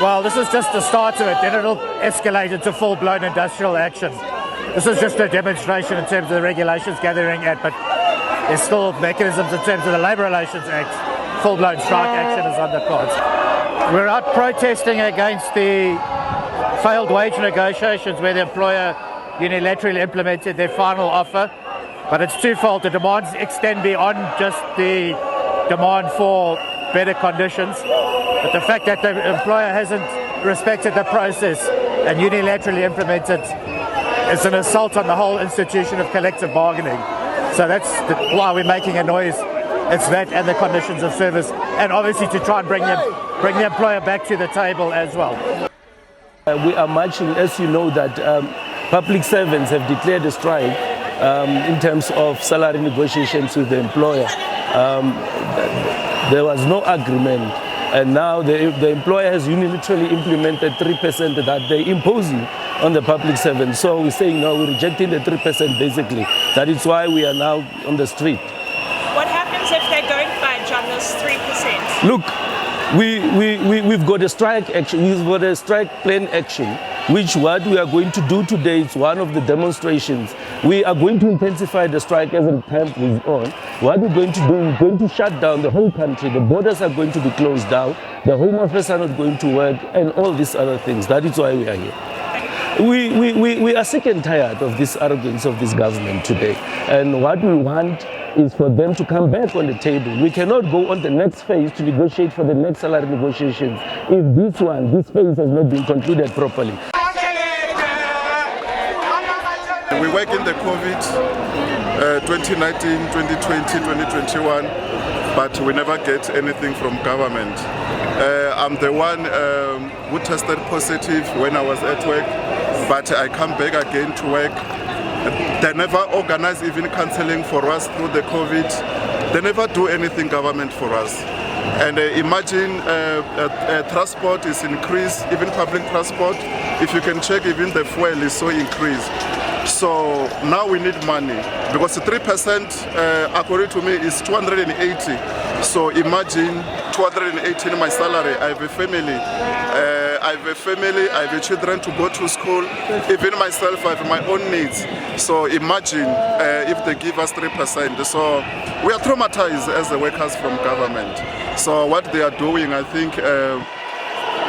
Well, this is just the start of it, then it'll escalate into full-blown industrial action. This is just a demonstration in terms of the regulations gathering at, but there's still mechanisms in terms of the Labour Relations Act. Full-blown strike action is on the cards. We're out protesting against the failed wage negotiations where the employer unilaterally implemented their final offer, but it's twofold. The demands extend beyond just the demand for better conditions, but the fact that the employer hasn't respected the process and unilaterally implemented is an assault on the whole institution of collective bargaining. So that's why we're making a noise. It's that and the conditions of service, and obviously to try and bring the employer back to the table as well. We are marching, as you know, that public servants have declared a strike in terms of salary negotiations with the employer. There was no agreement, and now the employer has unilaterally implemented 3% that they're imposing on the public servants. So we're saying no, we're rejecting the 3% basically. That is why we are now on the street. What happens if they don't budge on this 3%? Look, we've got a strike action, we've got a strike plan action, which what we are going to do today is one of the demonstrations. We are going to intensify the strike as the time goes on. What we're going to do, we're going to shut down the whole country. The borders are going to be closed down. The Home Office are not going to work, and all these other things. That is why we are here. We are sick and tired of this arrogance of this government today. And what we want is for them to come back on the table. We cannot go on the next phase to negotiate for the next salary negotiations if this phase has not been concluded properly. We work in the COVID 2019, 2020, 2021, but we never get anything from government. I'm the one who tested positive when I was at work, but I come back again to work. They never organize even counseling for us through the COVID. They never do anything government for us. And imagine transport is increased, even public transport. If you can check, even the fuel is so increased. So now we need money because 3% according to me is 280. So imagine 280 in my salary. I have a family. I have children to go to school. Even myself, I have my own needs. So imagine if they give us 3%. So we are traumatized as the workers from government. So what they are doing, I think,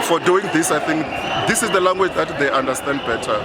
for doing this, I think this is the language that they understand better.